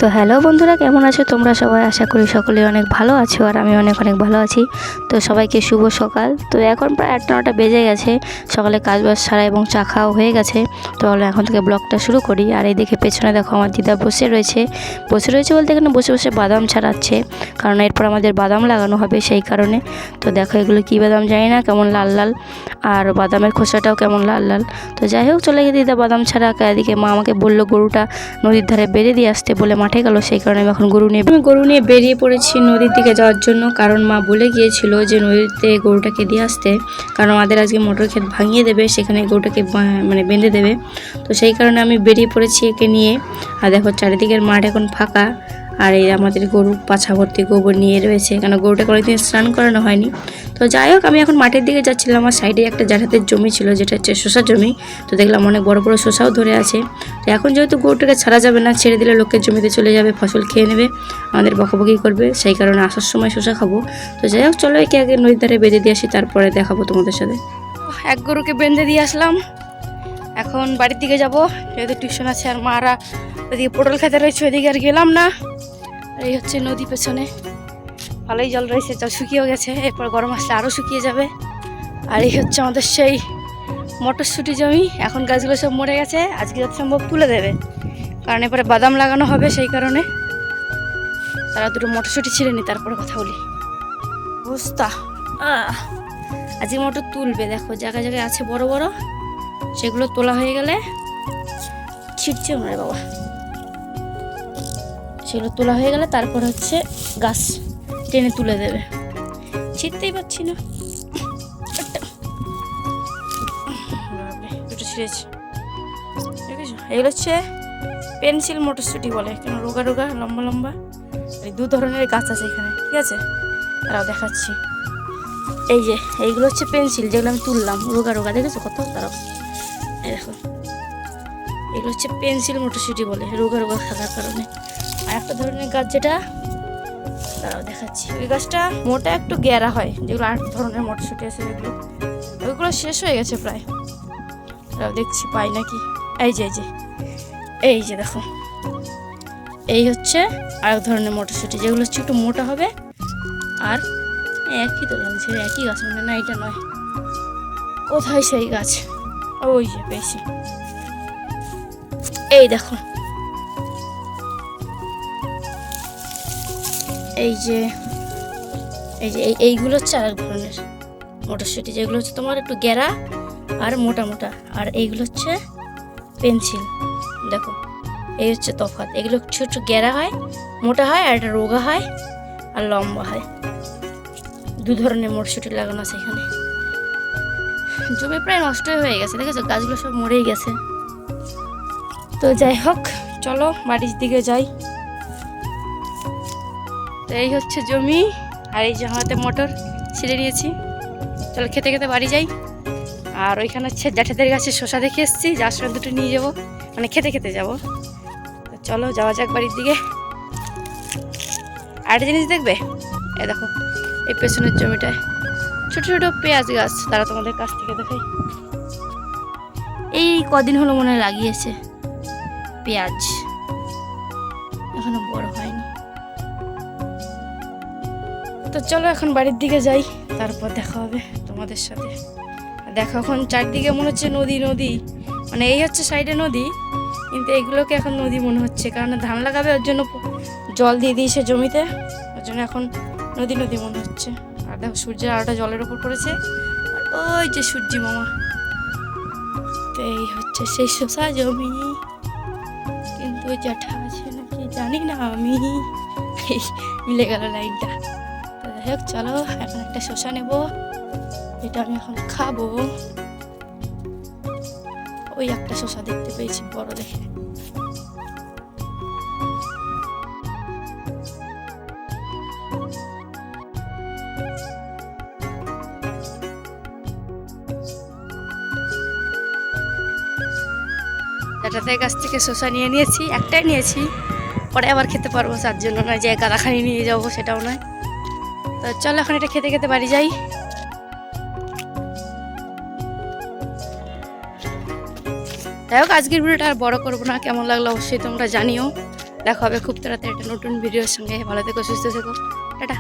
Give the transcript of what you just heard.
তো হ্যালো বন্ধুরা, কেমন আছো তোমরা সবাই? আশা করি সকলেই অনেক ভালো আছো আর আমি অনেক ভালো আছি। তো সবাইকে শুভ সকাল। তো এখন প্রায় 8-9টা বেজে গেছে, সকালে কাজবাজ সারা এবং চা খাওয়া হয়ে গেছে। তো এখন থেকে ব্লগটা শুরু করি। আর এই দেখে পেছনে দেখো আমার দিদা বসে রয়েছে বলতে এখানে বসে বসে বাদাম ছাড়াচ্ছে, কারণ এরপর আমাদের বাদাম লাগানো হবে সেই কারণে। তো দেখো এগুলো কী বাদাম জানি না, কেমন লাল লাল, আর বাদামের খোসাটাও কেমন লাল লাল। তো যাই হোক, চলে গিয়ে দিদা বাদাম ছাড়া। এদিকে মা আমাকে বললো গরুটা নদীর ধারে বেঁধে দিয়ে আসতে, বলে মাঠে গেল। সেই কারণে আমি এখন গরু নিয়ে বেরিয়ে পড়েছি নদীর দিকে যাওয়ার জন্য, কারণ মা বলে গিয়েছিল যে নদীতে গরুটাকে দিয়ে আসতে, কারণ আমাদের আজকে মোটর ক্ষেত ভাঙিয়ে দেবে, সেখানে গরুটাকে বেঁধে দেবে। তো সেই কারণে আমি বেরিয়ে পড়েছি একে নিয়ে। আর দেখো চারিদিকের মাঠ এখন ফাঁকা, আর এই আমাদের গরু পাছা ভর্তি গোবর নিয়ে রয়েছে, কেন গরুটা কোনোদিন স্নান করানো হয়নি। তো যাই হোক, আমি এখন মাঠের দিকে যাচ্ছিলাম। আমার সাইডে একটা জ্যাঠাদের জমি ছিল, যেটা হচ্ছে শশার জমি। তো দেখলাম অনেক বড় বড় শশাও ধরে আছে। তো এখন যেহেতু গরুটাকে ছাড়া যাবে না, ছেড়ে দিলে লোকের জমিতে চলে যাবে, ফসল খেয়ে নেবে, আমাদের বকাবকি করবে। সেই কারণে আসার সময় শশা খাবো। তো যাই হোক, চলো একে আগে নদীর ধারে বেঁধে দিয়ে আসি, তারপরে দেখাবো তোমাদের সাথে। এক গরুকে বেঁধে দিয়ে আসলাম, এখন বাড়ির দিকে যাবো, যেহেতু টিউশন আছে। আর মারা ওইদিকে পটল খেতে রয়েছে, ওইদিকে আর গেলাম না। এই হচ্ছে নদী, পেছনে ভালোই জল রয়েছে, জল শুকিয়েও গেছে, এরপর গরম আসলে আরও শুকিয়ে যাবে। আর এই হচ্ছে আমাদের সেই মটরশুঁটি জমি। এখন গাছগুলো সব মরে গেছে, আজকে যত সম্ভব তুলে দেবে, কারণ এরপরে বাদাম লাগানো হবে। সেই কারণে তারা দুটো মটরশুঁটি ছিঁড়ে নি, তারপরে কথা বলি। অবস্থা আজকে মটর তুলবে, দেখো জায়গায় জায়গায় আছে বড় বড়, সেগুলো তোলা হয়ে গেলে ছিটছে ওনারে বাবা, সেগুলো তোলা হয়ে গেলে তারপর হচ্ছে গাছ টেনে তুলে দেবে। ছিটতেই পারছি না, দুটো ছিঁড়েছি। দেখেছো, এগুলো হচ্ছে পেন্সিল মটরশুঁটি বলে, কেন রোগা রোগা লম্বা লম্বা। এই দু ধরনের গাছ আছে এখানে, ঠিক আছে, তারাও দেখাচ্ছি। এই যে এইগুলো হচ্ছে পেন্সিল, যেগুলো আমি তুললাম, রোগা রোগা, দেখেছো কত, তারাও এই দেখো, এগুলো হচ্ছে পেন্সিল মটরশুঁটি বলে, রোগা রোগা থাকার কারণে। আর একটা ধরনের গাছ যেটা, তারাও দেখাচ্ছি, ওই গাছটা মোটা একটু গ্যারা হয়, যেগুলো আর ধরনের মটরশুঁটি আছে যেগুলো, ওইগুলো শেষ হয়ে গেছে প্রায়, তারাও দেখছি পাই নাকি। এই যে এই যে দেখো, এই হচ্ছে আরেক ধরনের মটরশুঁটি, যেগুলো হচ্ছে একটু মোটা হবে। আর একই তো লাগছে, একই গাছ মানে না, এটা নয়। কোথায় সেই গাছ? ওই যে পেয়েছি, এই দেখো, এই যে এইগুলো হচ্ছে আরেক ধরনের মটরশুঁটি, যেগুলো হচ্ছে তোমার একটু গ্যারা আর মোটা মোটা। আর এইগুলো হচ্ছে পেন্সিল, দেখো এই হচ্ছে তফাৎ। এগুলো ছোট গ্যারা হয়, মোটা হয়, আর এটা রোগা হয় আর লম্বা হয়। দু ধরনের মটরশুঁটি লাগানো আছে এখানে। জমি প্রায় নষ্টই হয়ে গেছে, দেখেছো গাছগুলো সব মরেই গেছে। তো যাই হোক, চলো বাড়ির দিকে যাই। তো এই হচ্ছে জমি, আর এই যে হাতে মোটর ছিঁড়ে নিয়েছি। চলো খেতে খেতে বাড়ি যাই। আর ওইখানে হচ্ছে জ্যাঠাদের গাছে শশা দেখে এসেছি, যার সঙ্গে দুটো নিয়ে যাবো, মানে খেতে খেতে যাবো। তো চলো যাওয়া যাক বাড়ির দিকে। আর জিনিস দেখবে, এ দেখো এই পেছনের জমিটায় ছোট ছোট পেঁয়াজ গাছ, তারা তোমাদের কাছ থেকে দেখাই। এই কদিন হলো মনে লাগিয়েছে পেঁয়াজ, এখনো বড় হয়নি। তো চলো এখন বাড়ির দিকে যাই, তারপর দেখা হবে তোমাদের সাথে। দেখো এখন চারদিকে মনে হচ্ছে নদী নদী, মানে এই হচ্ছে সাইডে নদী, কিন্তু এগুলোকে এখন নদী মনে হচ্ছে, কারণ ধান লাগাবে, ওর জন্য জল দিয়ে দিয়েছে জমিতে, ওর জন্য এখন নদী নদী মনে হচ্ছে। আর দেখো সূর্যের আলোটা জলের উপর পড়েছে, আর ওই যে সূর্যি মামা। তো এই হচ্ছে সেই শশা জমি, কিন্তু জ্যাঠা আছে নাকি জানি না আমি, মিলে গেল লাইনটা। তো যাই হোক, চলো এখন একটা শশা নেব, এটা আমি এখন খাবো। ওই একটা শশা দেখতে পেয়েছি বড় দেখে। জ্যাঠাদের কাছ থেকে শশা নিয়েছি, একটাই নিয়েছি, পরে আবার খেতে পারবো, তার জন্য নয় যে গাদাখানি নিয়ে যাবো, সেটাও নয়। তো চলো এখন এটা খেতে খেতে বাড়ি যাই। যাই হোক, আজকের ভিডিওটা আর বড় করবো না, কেমন লাগলো অবশ্যই তোমরা জানিও। দেখা হবে খুব তাড়াতাড়ি একটা নতুন ভিডিওর সঙ্গে। ভালো থেকো, সুস্থ থেকো, টাটা।